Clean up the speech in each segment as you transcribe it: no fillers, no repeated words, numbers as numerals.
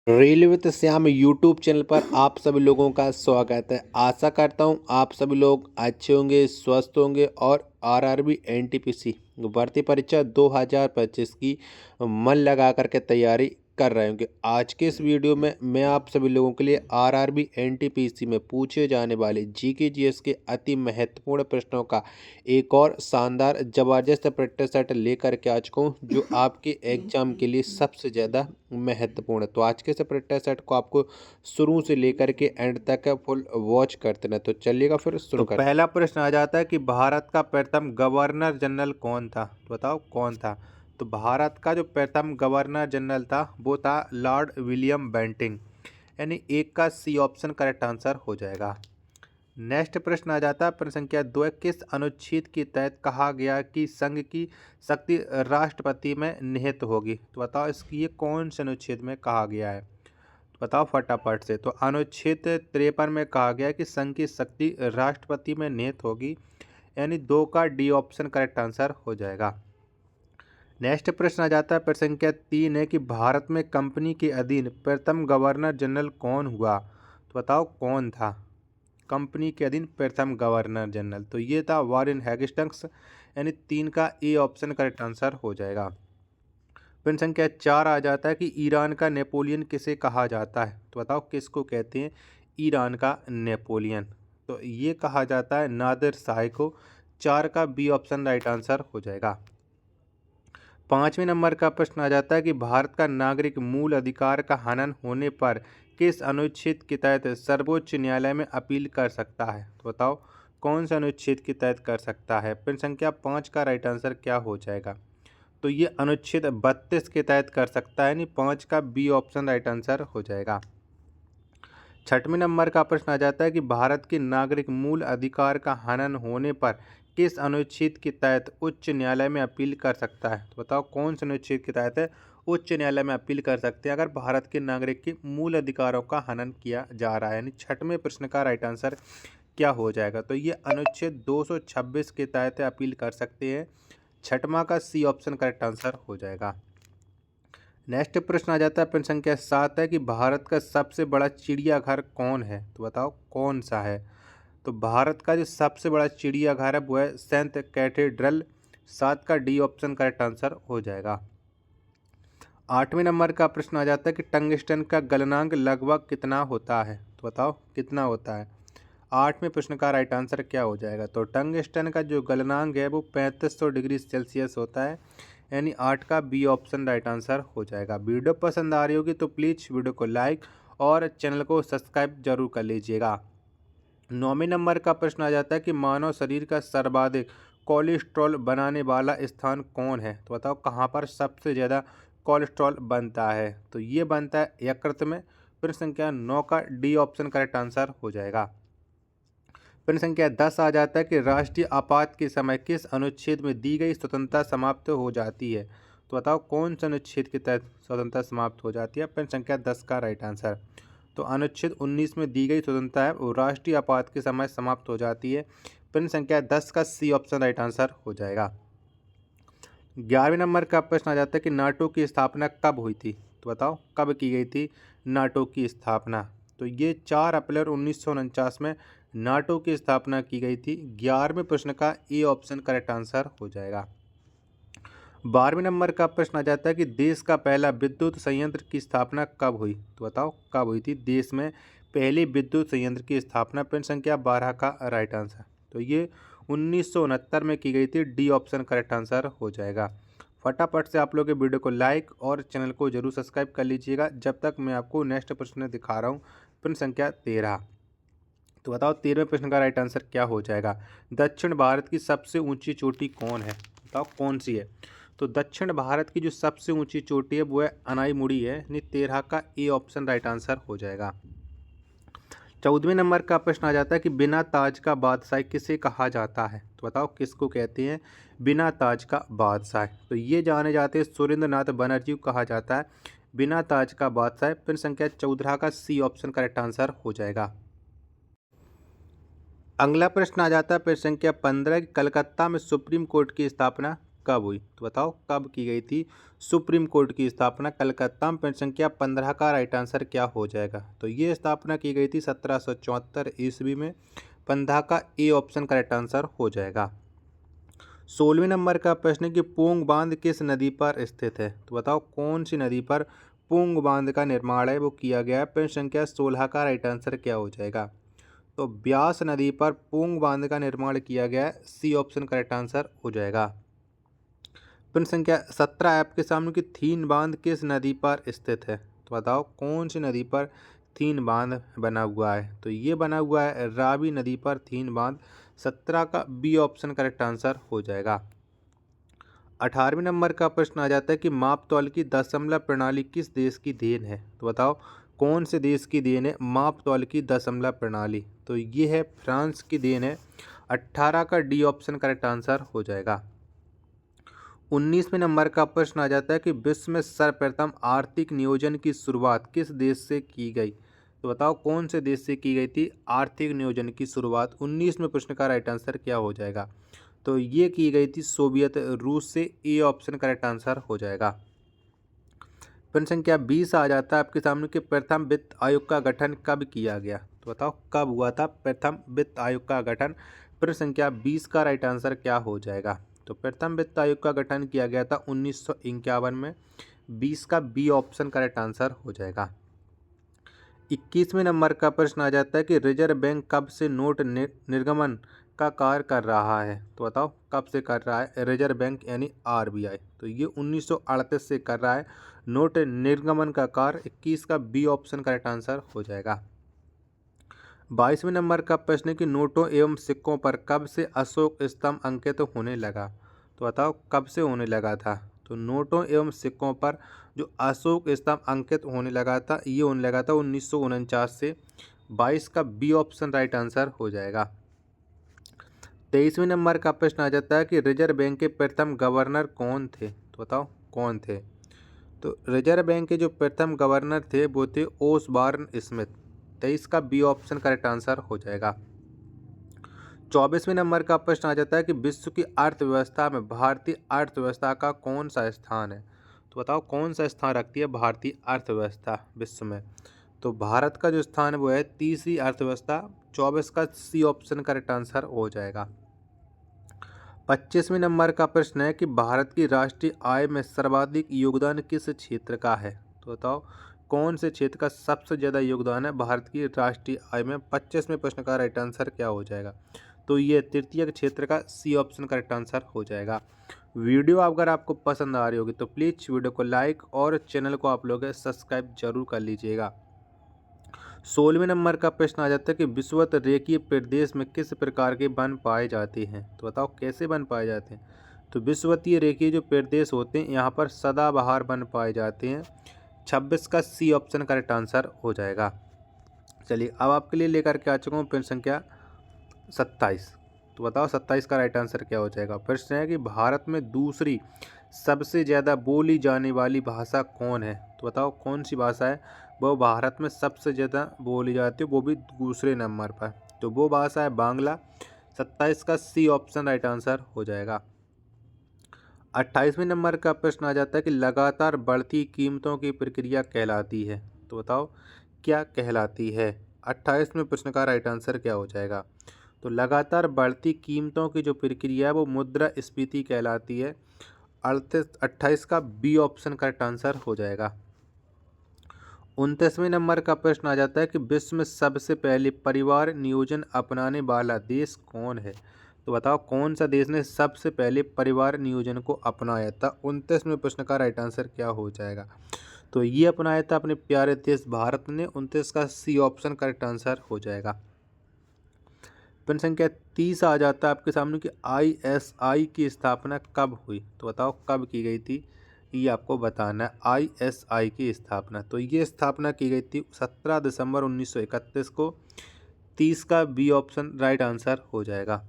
Railway with Shyam YouTube channel पर आप सभी लोगों का स्वागत है। आशा करता हूं आप सभी लोग अच्छे होंगे, स्वस्थ होंगे और आरआरबी एनटीपीसी भर्ती परीक्षा 2025 की मन लगा करके तैयारी कर रहे होंगे। आज के इस वीडियो में मैं आप सभी लोगों के लिए आरआरबी एनटीपीसी में पूछे जाने वाले जीके जीएस के अति महत्वपूर्ण प्रश्नों का एक और शानदार ज़बरदस्त प्रैक्टिस सेट लेकर के आ चुका हूँ, जो आपके एग्जाम के लिए सबसे ज़्यादा महत्वपूर्ण है। तो आज के इस प्रैक्टिस सेट को आपको शुरू से लेकर के एंड तक फुल वॉच करते रहना। तो चलिएगा फिर शुरू करते हैं। पहला प्रश्न आ जाता है कि भारत का प्रथम गवर्नर जनरल कौन था। तो बताओ कौन था। तो भारत का जो प्रथम गवर्नर जनरल था वो था लॉर्ड विलियम बेंटिंग, यानी एक का सी ऑप्शन करेक्ट आंसर हो जाएगा। नेक्स्ट प्रश्न आ जाता है प्रश्न संख्या 2, किस अनुच्छेद के तहत कहा गया कि संघ की शक्ति राष्ट्रपति में निहित होगी। तो बताओ इसकी ये कौन से अनुच्छेद में कहा गया है। तो बताओ फटाफट से। तो अनुच्छेद 53 में कहा गया है कि संघ की शक्ति राष्ट्रपति में निहित होगी, यानी 2 का डी ऑप्शन करेक्ट आंसर हो जाएगा। नेक्स्ट प्रश्न आ जाता है प्रश्न संख्या 3 है कि भारत में कंपनी के अधीन प्रथम गवर्नर जनरल कौन हुआ। तो बताओ कौन था कंपनी के अधीन प्रथम गवर्नर जनरल। तो ये था वॉरेन हेस्टिंग्स, यानी 3 का ए ऑप्शन करेक्ट आंसर हो जाएगा। प्रश्न संख्या 4 आ जाता है कि ईरान का नेपोलियन किसे कहा जाता है। तो बताओ किसको कहते हैं ईरान का नेपोलियन। तो ये कहा जाता है नादिर शाह को। 4 का बी ऑप्शन राइट आंसर हो जाएगा। 5वें नंबर का प्रश्न आ जाता है कि भारत का नागरिक मूल अधिकार का हनन होने पर किस अनुच्छेद के तहत सर्वोच्च न्यायालय में अपील कर सकता है। तो बताओ कौन सा अनुच्छेद के तहत कर सकता है। प्रश्न संख्या 5 का राइट आंसर क्या हो जाएगा। तो ये अनुच्छेद 32 के तहत कर सकता है, यानी 5 का बी ऑप्शन राइट आंसर हो जाएगा। 6वें नंबर का प्रश्न आ जाता है कि भारत के नागरिक मूल अधिकार का हनन होने पर किस अनुच्छेद के तहत उच्च न्यायालय में अपील कर सकता है। तो बताओ कौन से अनुच्छेद के तहत उच्च न्यायालय में अपील कर सकते हैं अगर भारत के नागरिक के मूल अधिकारों का हनन किया जा रहा है। यानी 6वें प्रश्न का राइट आंसर क्या हो जाएगा। तो ये अनुच्छेद 226 के तहत अपील कर सकते हैं। 6वां का सी ऑप्शन करेक्ट आंसर हो जाएगा। नेक्स्ट प्रश्न आ जाता है प्रश्न संख्या 7 है कि भारत का सबसे बड़ा चिड़ियाघर कौन है। तो बताओ कौन सा है। तो भारत का जो सबसे बड़ा चिड़ियाघर है वो है सेंट कैथेड्रल। 7 का डी ऑप्शन करेक्ट आंसर हो जाएगा। 8वें नंबर का प्रश्न आ जाता है कि टंगस्टन का गलनांक लगभग कितना होता है। तो बताओ कितना होता है। 8वें प्रश्न का राइट आंसर क्या हो जाएगा। तो टंगस्टन का जो गलनांक है वो 3500 डिग्री सेल्सियस होता है, यानी 8 का बी ऑप्शन राइट आंसर हो जाएगा। वीडियो पसंद आ रही होगी तो प्लीज़ वीडियो को लाइक और चैनल को सब्सक्राइब जरूर कर लीजिएगा। 9वें नंबर का प्रश्न आ जाता है कि मानव शरीर का सर्वाधिक कोलेस्ट्रॉल बनाने वाला स्थान कौन है। तो बताओ कहाँ पर सबसे ज़्यादा कोलेस्ट्रॉल बनता है। तो ये बनता है यकृत में। प्रश्न संख्या 9 का डी ऑप्शन करेक्ट आंसर हो जाएगा। प्रश्न संख्या 10 आ जाता है कि राष्ट्रीय आपात के समय किस अनुच्छेद में दी गई स्वतंत्रता समाप्त हो जाती है। तो बताओ कौन से अनुच्छेद के तहत स्वतंत्रता समाप्त हो जाती है। प्रश्न संख्या 10 का राइट आंसर। तो अनुच्छेद 19 में दी गई स्वतंत्रता है वो राष्ट्रीय आपात के समय समाप्त हो जाती है। प्रश्न संख्या 10 का सी ऑप्शन राइट आंसर हो जाएगा। 11वें नंबर का प्रश्न आ जाता है कि नाटो की स्थापना कब हुई थी। तो बताओ कब की गई थी नाटो की स्थापना। तो ये 4 अप्रैल 1949 में नाटो की स्थापना की गई थी। 11वें प्रश्न का ए ऑप्शन करेक्ट आंसर हो जाएगा। 12वें नंबर का प्रश्न आ जाता है कि देश का पहला विद्युत संयंत्र की स्थापना कब हुई। तो बताओ कब हुई थी देश में पहले विद्युत संयंत्र की स्थापना। प्रश्न संख्या 12 का राइट आंसर। तो ये 1969 में की गई थी। डी ऑप्शन करेक्ट आंसर हो जाएगा। फटाफट से आप लोग के वीडियो को लाइक और चैनल को जरूर सब्सक्राइब कर लीजिएगा जब तक मैं आपको नेक्स्ट प्रश्न दिखा रहा हूँ। प्रश्न संख्या 13। तो बताओ 13वें प्रश्न का राइट आंसर क्या हो जाएगा। दक्षिण भारत की सबसे ऊंची चोटी कौन है। बताओ कौन सी है। तो दक्षिण भारत की जो सबसे ऊंची चोटी है वो है अनाईमुड़ी है, यानी 13 का ए ऑप्शन राइट आंसर हो जाएगा। 14वें नंबर का प्रश्न आ जाता है कि बिना ताज का बादशाह किसे कहा जाता है। तो बताओ किसको कहते हैं बिना ताज का बादशाह। तो ये जाने जाते हैं सुरेंद्र नाथ बनर्जी को कहा जाता है बिना ताज का बादशाह। प्रश्न संख्या 14 का सी ऑप्शन करेक्ट आंसर हो जाएगा। अगला प्रश्न आ जाता है प्रश्न संख्या 15 कि कलकत्ता में सुप्रीम कोर्ट की स्थापना कब हुई? तो बताओ कब की गई थी सुप्रीम कोर्ट की स्थापना? कलकत्ता में। प्रश्न संख्या 15 का राइट आंसर क्या हो जाएगा? तो ये स्थापना की गई थी 1774 ईस्वी में। 15 का ए ऑप्शन करेक्ट आंसर हो जाएगा। 16वें नंबर का प्रश्न है कि पोंग बांध किस नदी पर स्थित है? तो बताओ कौन सी नदी पर पोंग बांध का निर्माण है वो किया गया है? प्रश्न संख्या 16 का राइट आंसर क्या हो जाएगा? तो ब्यास नदी पर पोंग बांध का निर्माण किया गया है। सी ऑप्शन करेक्ट आंसर हो जाएगा। प्रश्न संख्या 17 आपके सामने कि थीन बांध किस नदी पर स्थित है? तो बताओ कौन सी नदी पर थीन बांध बना हुआ है? तो ये बना हुआ है रावी नदी पर थीन बांध। 17 का बी ऑप्शन करेक्ट आंसर हो जाएगा। 18वें नंबर का प्रश्न आ जाता है कि माप तौल की दशमलव प्रणाली किस देश की देन है? तो बताओ कौन से देश की देन है माप तौल की दशमलव प्रणाली? तो ये है फ्रांस की देन है। 18 का डी ऑप्शन करेक्ट आंसर हो जाएगा। 19वें नंबर का प्रश्न आ जाता है कि विश्व में सर्वप्रथम आर्थिक नियोजन की शुरुआत किस देश से की गई? तो बताओ कौन से देश से की गई थी आर्थिक नियोजन की शुरुआत? 19वें प्रश्न का राइट आंसर क्या हो जाएगा? तो ये की गई थी सोवियत रूस से। ए ऑप्शन करेक्ट आंसर हो जाएगा। प्रश्न संख्या 20 आ जाता है आपके सामने कि प्रथम वित्त आयोग का गठन कब किया गया? तो बताओ कब हुआ था प्रथम वित्त आयोग का गठन? प्रश्न संख्या 20 का राइट आंसर क्या हो जाएगा? तो प्रथम वित्त आयोग का गठन किया गया था 1951 में। 20 का बी ऑप्शन करेक्ट आंसर हो जाएगा। 21वें नंबर का प्रश्न आ जाता है कि रिजर्व बैंक कब से नोट निर्गमन का कार्य कर रहा है? तो बताओ कब से कर रहा है रिजर्व बैंक यानी आरबीआई? तो ये 1938 से कर रहा है नोट निर्गमन का कार्य। 21 का बी ऑप्शन करेक्ट आंसर हो जाएगा। 22वें नंबर का प्रश्न है कि नोटों एवं सिक्कों पर कब से अशोक स्तंभ अंकित होने लगा? तो बताओ कब से होने लगा था? तो नोटों एवं सिक्कों पर जो अशोक स्तंभ अंकित होने लगा था ये होने लगा था 1949 से। 22 का बी ऑप्शन राइट आंसर हो जाएगा। 23वें नंबर का प्रश्न आ जाता है कि रिजर्व बैंक के प्रथम गवर्नर कौन थे? तो बताओ कौन थे? तो रिजर्व बैंक के जो प्रथम गवर्नर थे वो थे ओसबॉर्न स्मिथ। 23 का बी ऑप्शन करेक्ट आंसर हो जाएगा। 24वें नंबर का प्रश्न आ जाता है कि विश्व की अर्थव्यवस्था में भारतीय अर्थव्यवस्था का कौन सा स्थान है? तो बताओ कौन सा स्थान रखती है भारतीय अर्थव्यवस्था विश्व में? तो भारत का जो स्थान है वो है तीसरी अर्थव्यवस्था। 24 का सी ऑप्शन करेक्ट आंसर हो जाएगा। 25वें नंबर का प्रश्न है कि भारत की राष्ट्रीय आय में सर्वाधिक योगदान किस क्षेत्र का है? तो बताओ कौन से क्षेत्र का सबसे ज़्यादा योगदान है भारत की राष्ट्रीय आय में? 25वें प्रश्न का राइट आंसर क्या हो जाएगा? तो ये तृतीय क्षेत्र का सी ऑप्शन करेक्ट आंसर हो जाएगा। वीडियो अगर आपको पसंद आ रही होगी तो प्लीज़ वीडियो को लाइक और चैनल को आप लोग सब्सक्राइब जरूर कर लीजिएगा। 16वें नंबर का प्रश्न आ जाता है कि विषुवत रेखीय प्रदेश में किस प्रकार के वन पाए जाते हैं? तो बताओ कैसे वन पाए जाते हैं? तो विषुवतीय रेखीय जो प्रदेश होते हैं यहाँ पर सदाबहार वन पाए जाते हैं। 26 का सी ऑप्शन करेक्ट आंसर हो जाएगा। चलिए अब आपके लिए लेकर के आ चुका हूँ प्रश्न संख्या 27। तो बताओ 27 का राइट आंसर क्या हो जाएगा? प्रश्न है कि भारत में दूसरी सबसे ज़्यादा बोली जाने वाली भाषा कौन है? तो बताओ कौन सी भाषा है वो भारत में सबसे ज़्यादा बोली जाती है वो भी दूसरे नंबर पर? तो वो भाषा है बांग्ला। 27 का सी ऑप्शन राइट आंसर हो जाएगा। 28वें नंबर का प्रश्न आ जाता है कि लगातार बढ़ती कीमतों की प्रक्रिया कहलाती है? तो बताओ क्या कहलाती है? 28वें प्रश्न का राइट आंसर क्या हो जाएगा? तो लगातार बढ़ती कीमतों की जो प्रक्रिया है वो मुद्रास्फीति कहलाती है। 28 का बी ऑप्शन करेक्ट आंसर हो जाएगा। 29वें नंबर का प्रश्न आ जाता है कि विश्व में सबसे पहले परिवार नियोजन अपनाने वाला देश कौन है? तो बताओ कौन सा देश ने सबसे पहले परिवार नियोजन को अपनाया था? 29वें प्रश्न का राइट आंसर क्या हो जाएगा? तो ये अपनाया था अपने प्यारे देश भारत ने। 29 का सी ऑप्शन करेक्ट आंसर हो जाएगा। प्रश्न संख्या 30 आ जाता है आपके सामने कि आईएसआई की स्थापना कब हुई? तो बताओ कब की गई थी ये आपको बताना है। आईएसआई की स्थापना तो ये स्थापना की गई थी 17 दिसंबर 1931 को। 30 का बी ऑप्शन राइट आंसर हो जाएगा।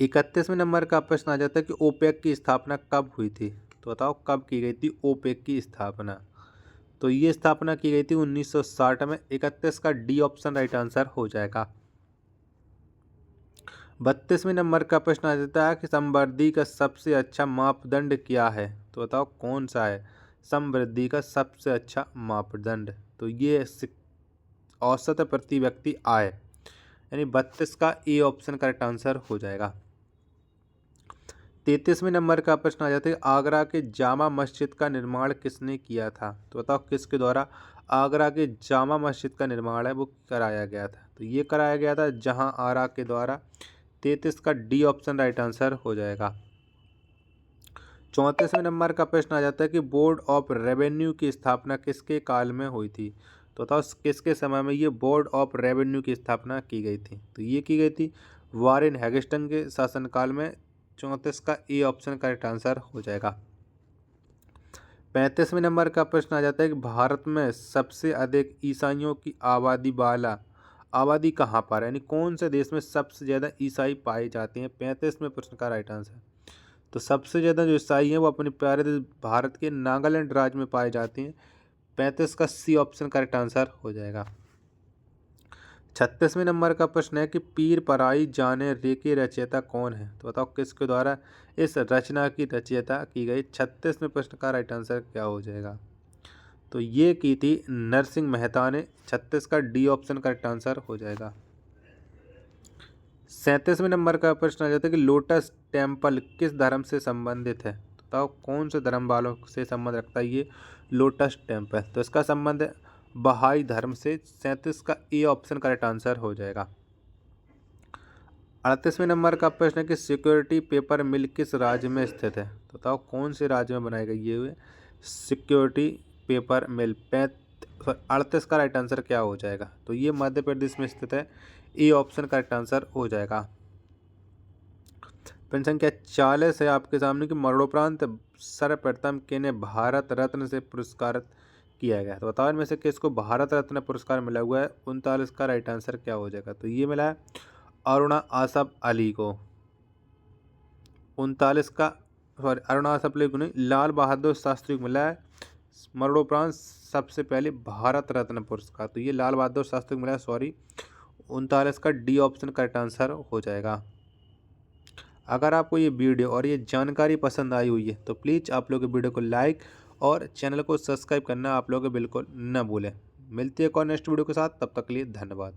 31वें नंबर का प्रश्न आ जाता है कि ओपेक की स्थापना कब हुई थी? तो बताओ कब की गई थी ओपेक की स्थापना? तो ये स्थापना की गई थी 1960 में। 31 का डी ऑप्शन राइट आंसर हो जाएगा। 32वें नंबर का प्रश्न आ जाता है कि समृद्धि का सबसे अच्छा मापदंड क्या है। तो बताओ कौन सा है समृद्धि का सबसे अच्छा मापदंड। तो ये औसत प्रति व्यक्ति आय, यानी 32 का ए ऑप्शन करेक्ट आंसर हो जाएगा। 33वें नंबर का प्रश्न आ जाता है आगरा के जामा मस्जिद का निर्माण किसने किया था। तो बताओ किसके द्वारा आगरा के जामा मस्जिद का निर्माण है वो कराया गया था। तो ये कराया गया था जहां आरा के द्वारा। 33 का डी ऑप्शन राइट आंसर हो जाएगा। 34वें नंबर का प्रश्न आ जाता है कि बोर्ड ऑफ रेवेन्यू की स्थापना किसके काल में हुई थी। तो बताओ किसके समय में ये बोर्ड ऑफ रेवेन्यू की स्थापना की गई थी। तो ये की गई थी वारेन हैगिस्टन के शासनकाल में। 34 का ए ऑप्शन करेक्ट आंसर हो जाएगा। 35वें नंबर का प्रश्न आ जाता है कि भारत में सबसे अधिक ईसाइयों की आबादी कहाँ पर है, यानी कौन से देश में सबसे ज़्यादा ईसाई पाए जाते हैं। 35वें प्रश्न का राइट आंसर। तो सबसे ज़्यादा जो ईसाई हैं वो अपने प्यारे देश भारत के नागालैंड राज्य में पाए जाते हैं। 35 का सी ऑप्शन करेक्ट आंसर हो जाएगा। 36वें नंबर का प्रश्न है कि पीर पराई जाने रे के रचयिता कौन है। तो बताओ किसके द्वारा इस रचना की रचयिता की गई। 36वें प्रश्न का राइट आंसर क्या हो जाएगा। तो ये की थी नरसिंह मेहता ने। 36 का डी ऑप्शन करेक्ट आंसर हो जाएगा। 37वें नंबर का प्रश्न आ जाता है कि लोटस टेम्पल किस धर्म से संबंधित है। तो बताओ कौन से धर्म वालों से संबंध रखता है ये लोटस टेम्पल। तो इसका संबंध है बहाई धर्म से। 37 का ए ऑप्शन करेक्ट आंसर हो जाएगा। 38वें नंबर का प्रश्न है कि सिक्योरिटी पेपर मिल किस राज्य में स्थित है। तो बताओ कौन से राज्य में बनाए गए ये हुए सिक्योरिटी पेपर मिल। 38 का राइट आंसर क्या हो जाएगा। तो ये मध्य प्रदेश में स्थित है। ए ऑप्शन करेक्ट आंसर हो जाएगा। प्रश्न संख्या 40 है आपके सामने कि मरणोपरांत सर्वप्रथम किन्हें भारत रत्न से पुरस्कृत किया गया। तो बताओ इनमें से किसको भारत रत्न पुरस्कार मिला हुआ है। 39 का राइट आंसर क्या हो जाएगा। तो ये मिला है अरुणा आसफ अली को। 39 का अरुणा आसफ अली को नहीं, लाल बहादुर शास्त्री को मिला है मरणोपरांत सबसे पहले भारत रत्न पुरस्कार। तो ये लाल बहादुर शास्त्री को मिला है, सॉरी। 39 का डी ऑप्शन करेक्ट आंसर हो जाएगा। अगर आपको ये वीडियो और ये जानकारी पसंद आई हुई है तो प्लीज़ आप लोग वीडियो को लाइक और चैनल को सब्सक्राइब करना आप लोग बिल्कुल न भूलें। मिलती है एक और नेक्स्ट वीडियो के साथ, तब तक के लिए धन्यवाद।